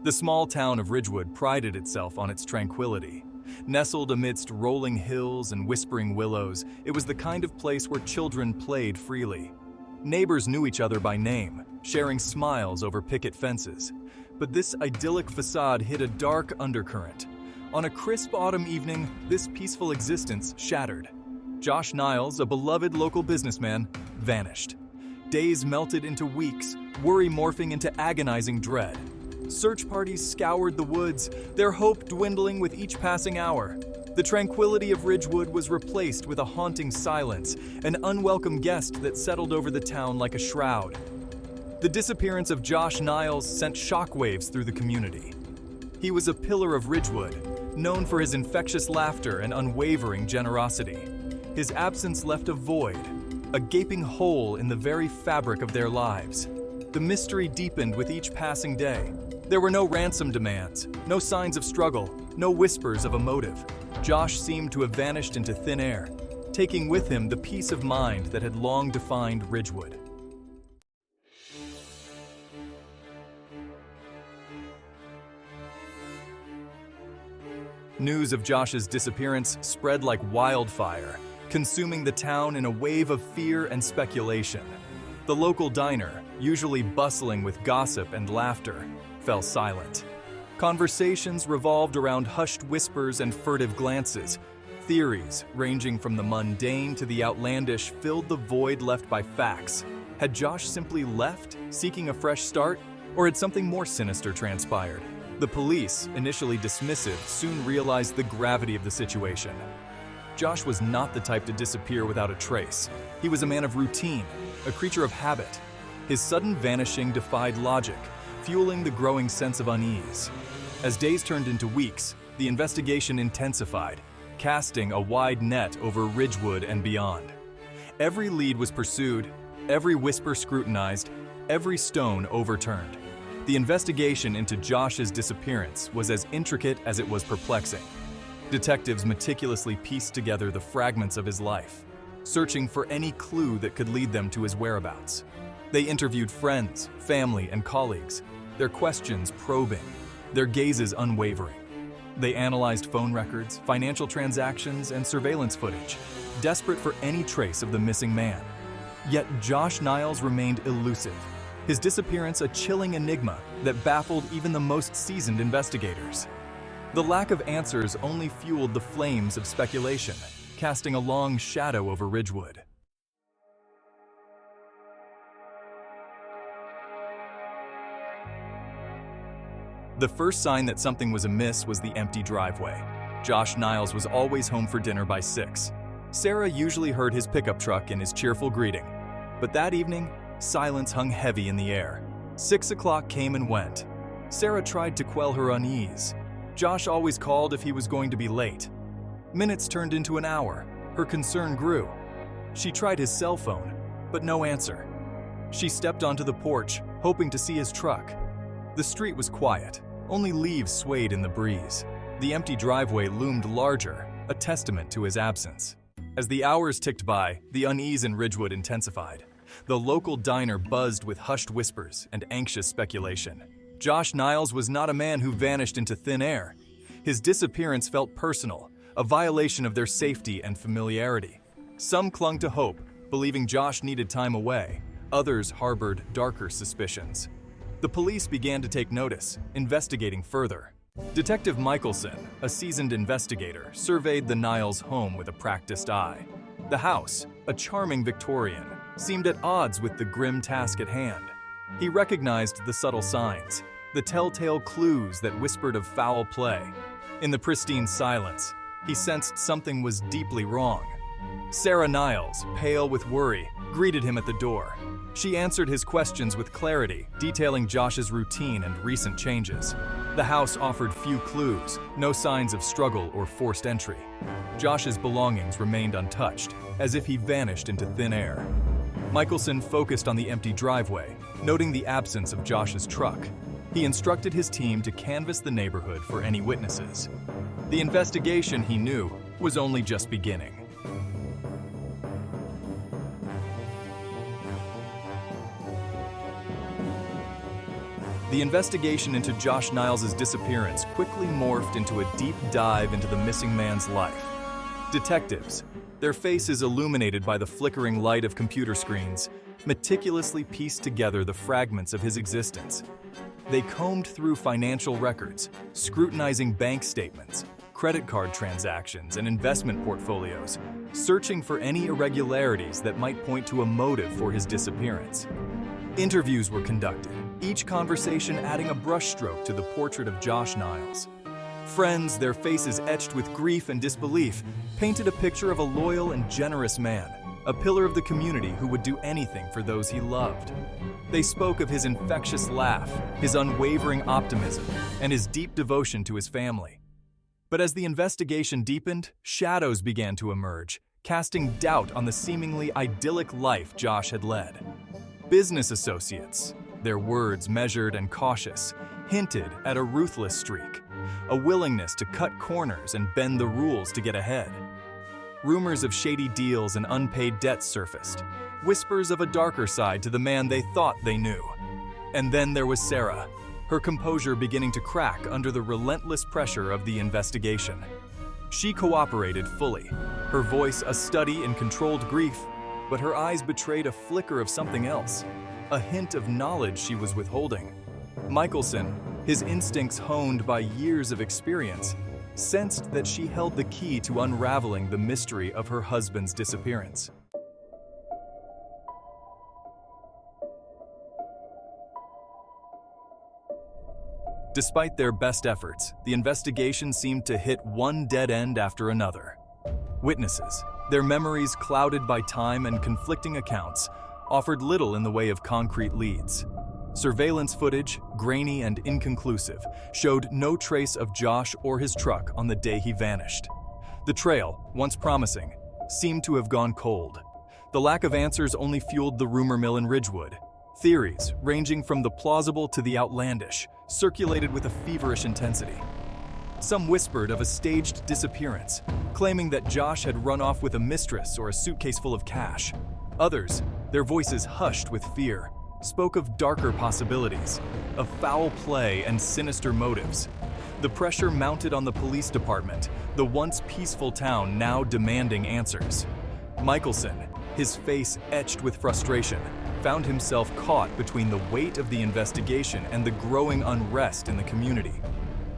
The small town of Ridgewood prided itself on its tranquility. Nestled amidst rolling hills and whispering willows, it was the kind of place where children played freely. Neighbors knew each other by name, sharing smiles over picket fences. But this idyllic facade hid a dark undercurrent. On a crisp autumn evening, this peaceful existence shattered. Josh Niles, a beloved local businessman, vanished. Days melted into weeks, worry morphing into agonizing dread. Search parties scoured the woods, their hope dwindling with each passing hour. The tranquility of Ridgewood was replaced with a haunting silence, an unwelcome guest that settled over the town like a shroud. The disappearance of Josh Niles sent shockwaves through the community. He was a pillar of Ridgewood, known for his infectious laughter and unwavering generosity. His absence left a void, a gaping hole in the very fabric of their lives. The mystery deepened with each passing day. There were no ransom demands, no signs of struggle, no whispers of a motive. Josh seemed to have vanished into thin air, taking with him the peace of mind that had long defined Ridgewood. News of Josh's disappearance spread like wildfire, consuming the town in a wave of fear and speculation. The local diner, usually bustling with gossip and laughter, fell silent. Conversations revolved around hushed whispers and furtive glances. Theories, ranging from the mundane to the outlandish, filled the void left by facts. Had Josh simply left, seeking a fresh start, or had something more sinister transpired? The police, initially dismissive, soon realized the gravity of the situation. Josh was not the type to disappear without a trace. He was a man of routine, a creature of habit. His sudden vanishing defied logic, fueling the growing sense of unease. As days turned into weeks, the investigation intensified, casting a wide net over Ridgewood and beyond. Every lead was pursued, every whisper scrutinized, every stone overturned. The investigation into Josh's disappearance was as intricate as it was perplexing. Detectives meticulously pieced together the fragments of his life, searching for any clue that could lead them to his whereabouts. They interviewed friends, family, and colleagues, their questions probing, their gazes unwavering. They analyzed phone records, financial transactions, and surveillance footage, desperate for any trace of the missing man. Yet Josh Niles remained elusive, his disappearance a chilling enigma that baffled even the most seasoned investigators. The lack of answers only fueled the flames of speculation, casting a long shadow over Ridgewood. The first sign that something was amiss was the empty driveway. Josh Niles was always home for dinner by 6. Sarah usually heard his pickup truck and his cheerful greeting. But that evening, silence hung heavy in the air. 6 o'clock came and went. Sarah tried to quell her unease. Josh always called if he was going to be late. Minutes turned into an hour. Her concern grew. She tried his cell phone, but no answer. She stepped onto the porch, hoping to see his truck. The street was quiet. Only leaves swayed in the breeze. The empty driveway loomed larger, a testament to his absence. As the hours ticked by, the unease in Ridgewood intensified. The local diner buzzed with hushed whispers and anxious speculation. Josh Niles was not a man who vanished into thin air. His disappearance felt personal, a violation of their safety and familiarity. Some clung to hope, believing Josh needed time away. Others harbored darker suspicions. The police began to take notice, investigating further. Detective Michaelson, a seasoned investigator, surveyed the Niles home with a practiced eye. The house, a charming Victorian, seemed at odds with the grim task at hand. He recognized the subtle signs, the telltale clues that whispered of foul play. In the pristine silence, he sensed something was deeply wrong. Sarah Niles, pale with worry, greeted him at the door. She answered his questions with clarity, detailing Josh's routine and recent changes. The house offered few clues, no signs of struggle or forced entry. Josh's belongings remained untouched, as if he vanished into thin air. Michaelson focused on the empty driveway, noting the absence of Josh's truck. He instructed his team to canvass the neighborhood for any witnesses. The investigation, he knew, was only just beginning. The investigation into Josh Niles' disappearance quickly morphed into a deep dive into the missing man's life. Detectives, their faces illuminated by the flickering light of computer screens, meticulously pieced together the fragments of his existence. They combed through financial records, scrutinizing bank statements, credit card transactions, and investment portfolios, searching for any irregularities that might point to a motive for his disappearance. Interviews were conducted, each conversation adding a brushstroke to the portrait of Josh Niles. Friends, their faces etched with grief and disbelief, painted a picture of a loyal and generous man, a pillar of the community who would do anything for those he loved. They spoke of his infectious laugh, his unwavering optimism, and his deep devotion to his family. But as the investigation deepened, shadows began to emerge, casting doubt on the seemingly idyllic life Josh had led. Business associates, their words measured and cautious, hinted at a ruthless streak, a willingness to cut corners and bend the rules to get ahead. Rumors of shady deals and unpaid debts surfaced, whispers of a darker side to the man they thought they knew. And then there was Sarah, her composure beginning to crack under the relentless pressure of the investigation. She cooperated fully, her voice a study in controlled grief, but her eyes betrayed a flicker of something else, a hint of knowledge she was withholding. Michaelson, his instincts honed by years of experience, sensed that she held the key to unraveling the mystery of her husband's disappearance. Despite their best efforts, the investigation seemed to hit one dead end after another. Witnesses, their memories clouded by time and conflicting accounts, offered little in the way of concrete leads. Surveillance footage, grainy and inconclusive, showed no trace of Josh or his truck on the day he vanished. The trail, once promising, seemed to have gone cold. The lack of answers only fueled the rumor mill in Ridgewood. Theories, ranging from the plausible to the outlandish, circulated with a feverish intensity. Some whispered of a staged disappearance, claiming that Josh had run off with a mistress or a suitcase full of cash. Others, their voices hushed with fear, spoke of darker possibilities, of foul play and sinister motives. The pressure mounted on the police department, the once peaceful town now demanding answers. Michaelson, his face etched with frustration, found himself caught between the weight of the investigation and the growing unrest in the community.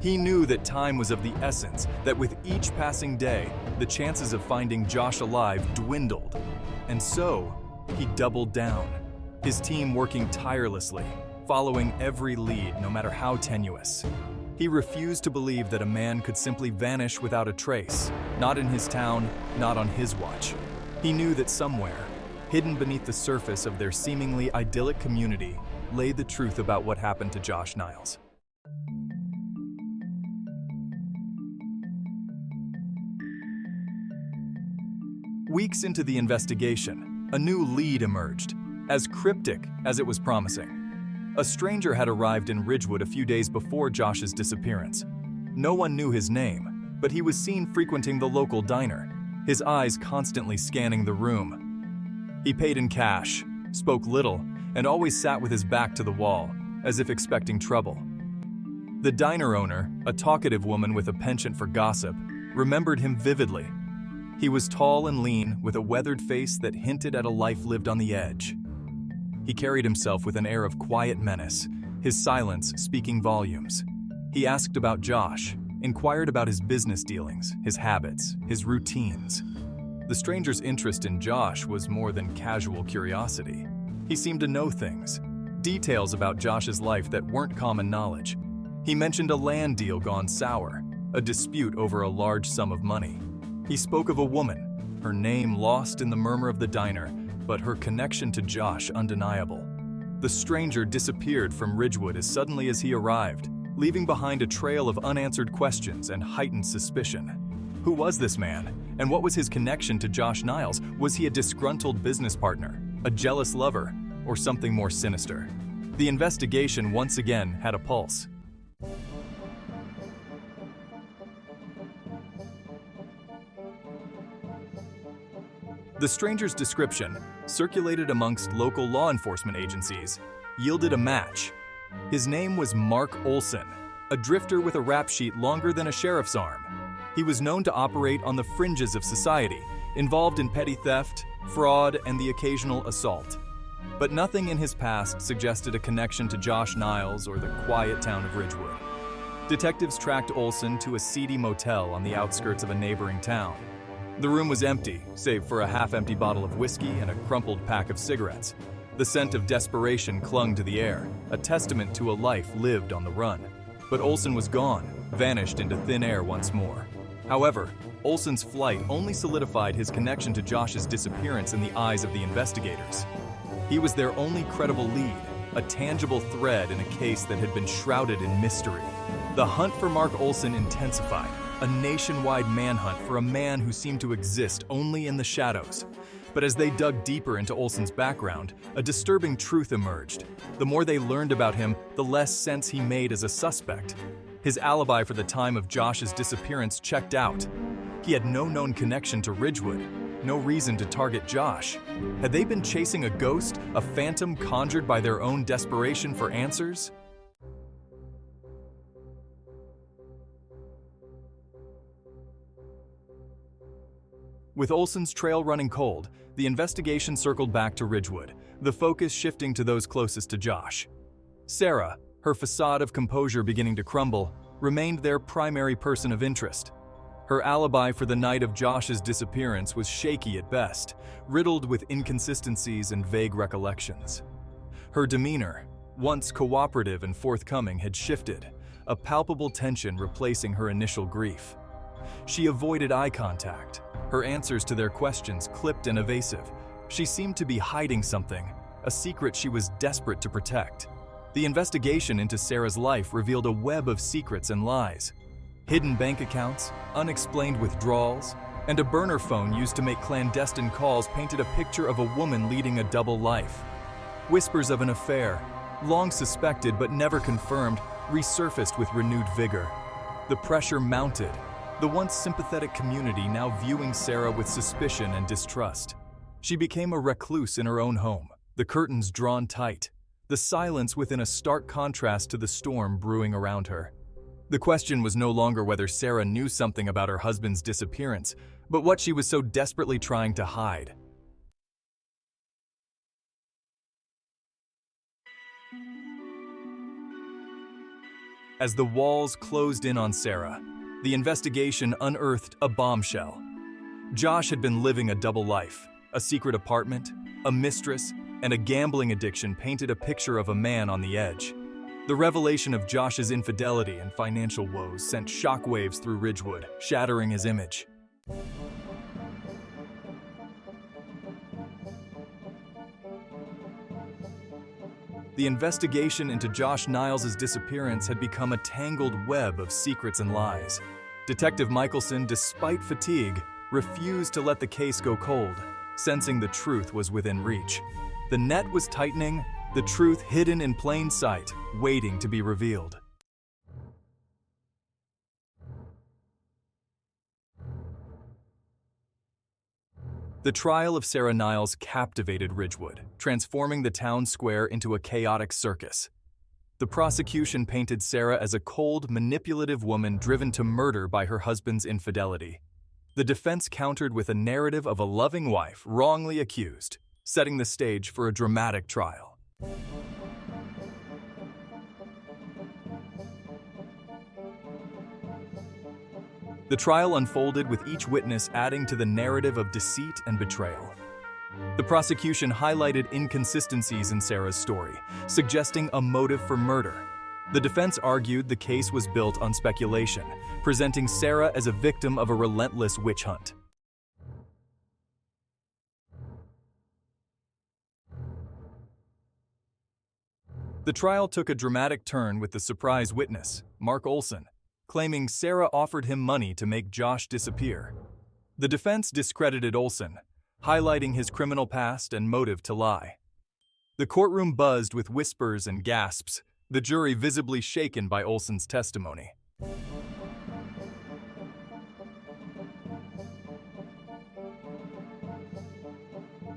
He knew that time was of the essence, that with each passing day, the chances of finding Josh alive dwindled. And so, he doubled down, his team working tirelessly, following every lead no matter how tenuous. He refused to believe that a man could simply vanish without a trace, not in his town, not on his watch. He knew that somewhere, hidden beneath the surface of their seemingly idyllic community, lay the truth about what happened to Josh Niles. Weeks into the investigation, a new lead emerged, as cryptic as it was promising. A stranger had arrived in Ridgewood a few days before Josh's disappearance. No one knew his name, but he was seen frequenting the local diner, his eyes constantly scanning the room. He paid in cash, spoke little, and always sat with his back to the wall, as if expecting trouble. The diner owner, a talkative woman with a penchant for gossip, remembered him vividly. He was tall and lean, with a weathered face that hinted at a life lived on the edge. He carried himself with an air of quiet menace, his silence speaking volumes. He asked about Josh, inquired about his business dealings, his habits, his routines. The stranger's interest in Josh was more than casual curiosity. He seemed to know things, details about Josh's life that weren't common knowledge. He mentioned a land deal gone sour, a dispute over a large sum of money. He spoke of a woman, her name lost in the murmur of the diner, but her connection to Josh undeniable. The stranger disappeared from Ridgewood as suddenly as he arrived, leaving behind a trail of unanswered questions and heightened suspicion. Who was this man? And what was his connection to Josh Niles? Was he a disgruntled business partner, a jealous lover, or something more sinister? The investigation once again had a pulse. The stranger's description, circulated amongst local law enforcement agencies, yielded a match. His name was Mark Olson, a drifter with a rap sheet longer than a sheriff's arm. He was known to operate on the fringes of society, involved in petty theft, fraud, and the occasional assault. But nothing in his past suggested a connection to Josh Niles or the quiet town of Ridgewood. Detectives tracked Olson to a seedy motel on the outskirts of a neighboring town. The room was empty, save for a half-empty bottle of whiskey and a crumpled pack of cigarettes. The scent of desperation clung to the air, a testament to a life lived on the run. But Olson was gone, vanished into thin air once more. However, Olson's flight only solidified his connection to Josh's disappearance in the eyes of the investigators. He was their only credible lead, a tangible thread in a case that had been shrouded in mystery. The hunt for Mark Olson intensified, a nationwide manhunt for a man who seemed to exist only in the shadows. But as they dug deeper into Olson's background, a disturbing truth emerged. The more they learned about him, the less sense he made as a suspect. His alibi for the time of Josh's disappearance checked out. He had no known connection to Ridgewood, no reason to target Josh. Had they been chasing a ghost, a phantom conjured by their own desperation for answers? With Olson's trail running cold, the investigation circled back to Ridgewood, the focus shifting to those closest to Josh. Sarah, her facade of composure beginning to crumble, remained their primary person of interest. Her alibi for the night of Josh's disappearance was shaky at best, riddled with inconsistencies and vague recollections. Her demeanor, once cooperative and forthcoming, had shifted, a palpable tension replacing her initial grief. She avoided eye contact, her answers to their questions clipped and evasive. She seemed to be hiding something, a secret she was desperate to protect. The investigation into Sarah's life revealed a web of secrets and lies. Hidden bank accounts, unexplained withdrawals, and a burner phone used to make clandestine calls painted a picture of a woman leading a double life. Whispers of an affair, long suspected but never confirmed, resurfaced with renewed vigor. The pressure mounted, the once sympathetic community now viewing Sarah with suspicion and distrust. She became a recluse in her own home, the curtains drawn tight, the silence within a stark contrast to the storm brewing around her. The question was no longer whether Sarah knew something about her husband's disappearance, but what she was so desperately trying to hide. As the walls closed in on Sarah, the investigation unearthed a bombshell. Josh had been living a double life. A secret apartment, a mistress, and a gambling addiction painted a picture of a man on the edge. The revelation of Josh's infidelity and financial woes sent shockwaves through Ridgewood, shattering his image. The investigation into Josh Niles' disappearance had become a tangled web of secrets and lies. Detective Michaelson, despite fatigue, refused to let the case go cold, sensing the truth was within reach. The net was tightening, the truth hidden in plain sight, waiting to be revealed. The trial of Sarah Niles captivated Ridgewood, transforming the town square into a chaotic circus. The prosecution painted Sarah as a cold, manipulative woman driven to murder by her husband's infidelity. The defense countered with a narrative of a loving wife wrongly accused, setting the stage for a dramatic trial. The trial unfolded with each witness adding to the narrative of deceit and betrayal. The prosecution highlighted inconsistencies in Sarah's story, suggesting a motive for murder. The defense argued the case was built on speculation, presenting Sarah as a victim of a relentless witch hunt. The trial took a dramatic turn with the surprise witness, Mark Olson, claiming Sarah offered him money to make Josh disappear. The defense discredited Olson, highlighting his criminal past and motive to lie. The courtroom buzzed with whispers and gasps, the jury visibly shaken by Olson's testimony.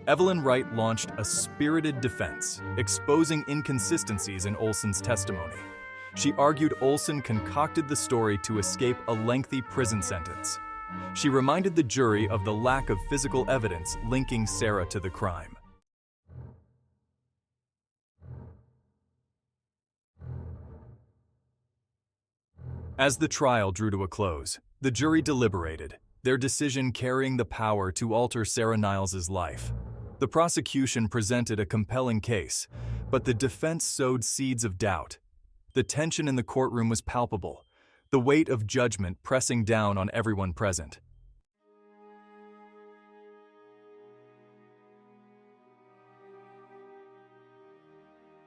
Evelyn Wright launched a spirited defense, exposing inconsistencies in Olson's testimony. She argued Olson concocted the story to escape a lengthy prison sentence. She reminded the jury of the lack of physical evidence linking Sarah to the crime. As the trial drew to a close, the jury deliberated, their decision carrying the power to alter Sarah Niles' life. The prosecution presented a compelling case, but the defense sowed seeds of doubt. The tension in the courtroom was palpable, the weight of judgment pressing down on everyone present.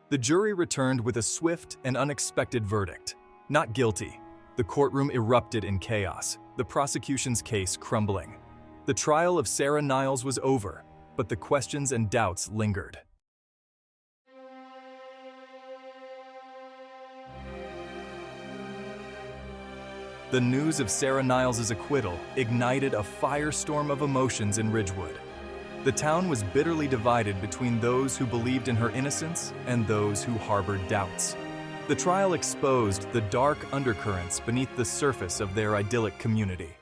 The jury returned with a swift and unexpected verdict: not guilty. The courtroom erupted in chaos, the prosecution's case crumbling. The trial of Sarah Niles was over, but the questions and doubts lingered. The news of Sarah Niles' acquittal ignited a firestorm of emotions in Ridgewood. The town was bitterly divided between those who believed in her innocence and those who harbored doubts. The trial exposed the dark undercurrents beneath the surface of their idyllic community.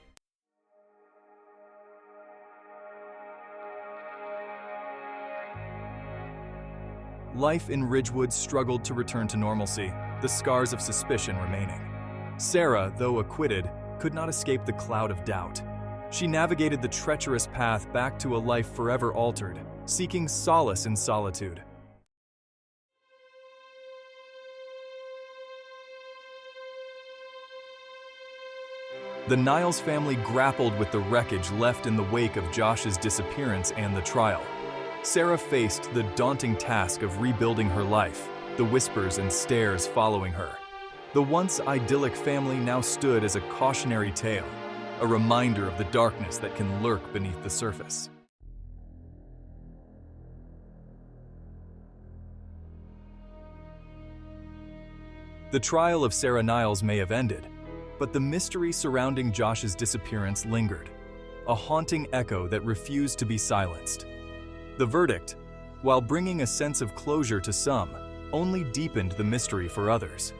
Life in Ridgewood struggled to return to normalcy, the scars of suspicion remaining. Sarah, though acquitted, could not escape the cloud of doubt. She navigated the treacherous path back to a life forever altered, seeking solace in solitude. The Niles family grappled with the wreckage left in the wake of Josh's disappearance and the trial. Sarah faced the daunting task of rebuilding her life, the whispers and stares following her. The once idyllic family now stood as a cautionary tale, a reminder of the darkness that can lurk beneath the surface. The trial of Sarah Niles may have ended, but the mystery surrounding Josh's disappearance lingered, a haunting echo that refused to be silenced. The verdict, while bringing a sense of closure to some, only deepened the mystery for others.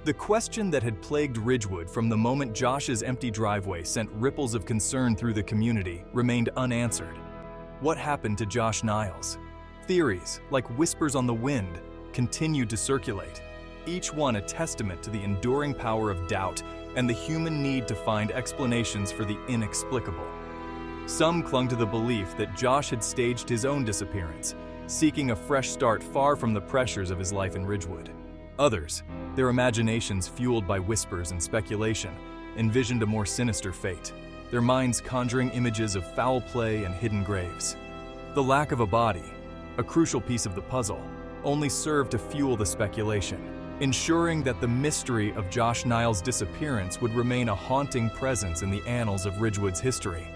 The question that had plagued Ridgewood from the moment Josh's empty driveway sent ripples of concern through the community remained unanswered. What happened to Josh Niles? Theories, like whispers on the wind, continued to circulate, each one a testament to the enduring power of doubt and the human need to find explanations for the inexplicable. Some clung to the belief that Josh had staged his own disappearance, seeking a fresh start far from the pressures of his life in Ridgewood. Others, their imaginations fueled by whispers and speculation, envisioned a more sinister fate, their minds conjuring images of foul play and hidden graves. The lack of a body, a crucial piece of the puzzle, only served to fuel the speculation, ensuring that the mystery of Josh Niles' disappearance would remain a haunting presence in the annals of Ridgewood's history.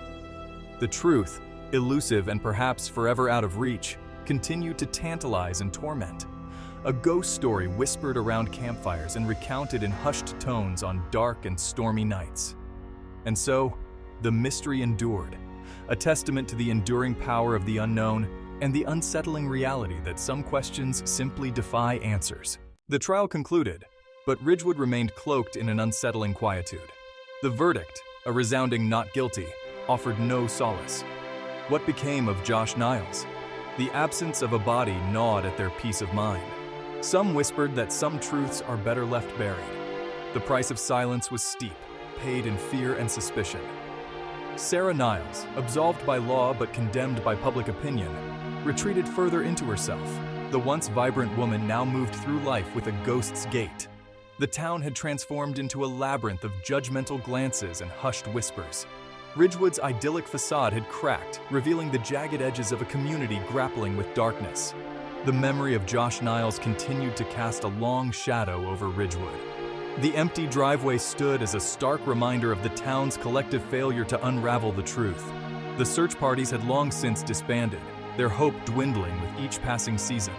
The truth, elusive and perhaps forever out of reach, continued to tantalize and torment. A ghost story whispered around campfires and recounted in hushed tones on dark and stormy nights. And so, the mystery endured, a testament to the enduring power of the unknown and the unsettling reality that some questions simply defy answers. The trial concluded, but Ridgewood remained cloaked in an unsettling quietude. The verdict, a resounding not guilty, offered no solace. What became of Josh Niles? The absence of a body gnawed at their peace of mind. Some whispered that some truths are better left buried. The price of silence was steep, paid in fear and suspicion. Sarah Niles, absolved by law but condemned by public opinion, retreated further into herself. The once vibrant woman now moved through life with a ghost's gait. The town had transformed into a labyrinth of judgmental glances and hushed whispers. Ridgewood's idyllic facade had cracked, revealing the jagged edges of a community grappling with darkness. The memory of Josh Niles continued to cast a long shadow over Ridgewood. The empty driveway stood as a stark reminder of the town's collective failure to unravel the truth. The search parties had long since disbanded, their hope dwindling with each passing season.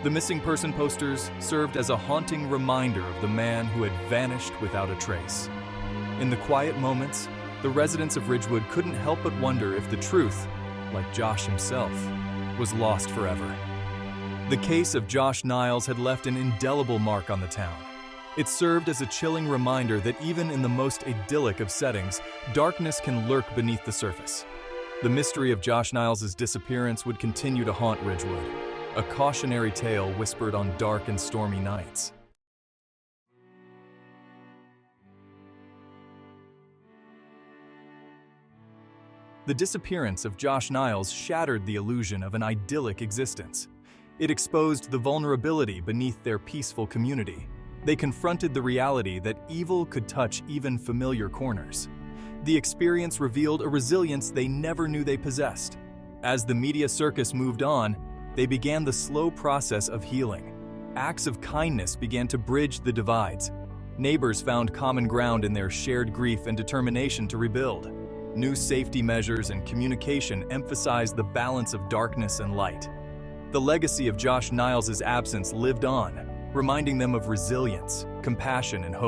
The missing person posters served as a haunting reminder of the man who had vanished without a trace. In the quiet moments, the residents of Ridgewood couldn't help but wonder if the truth, like Josh himself, was lost forever. The case of Josh Niles had left an indelible mark on the town. It served as a chilling reminder that even in the most idyllic of settings, darkness can lurk beneath the surface. The mystery of Josh Niles' disappearance would continue to haunt Ridgewood, a cautionary tale whispered on dark and stormy nights. The disappearance of Josh Niles shattered the illusion of an idyllic existence. It exposed the vulnerability beneath their peaceful community. They confronted the reality that evil could touch even familiar corners. The experience revealed a resilience they never knew they possessed. As the media circus moved on, they began the slow process of healing. Acts of kindness began to bridge the divides. Neighbors found common ground in their shared grief and determination to rebuild. New safety measures and communication emphasized the balance of darkness and light. The legacy of Josh Niles' absence lived on, reminding them of resilience, compassion, and hope.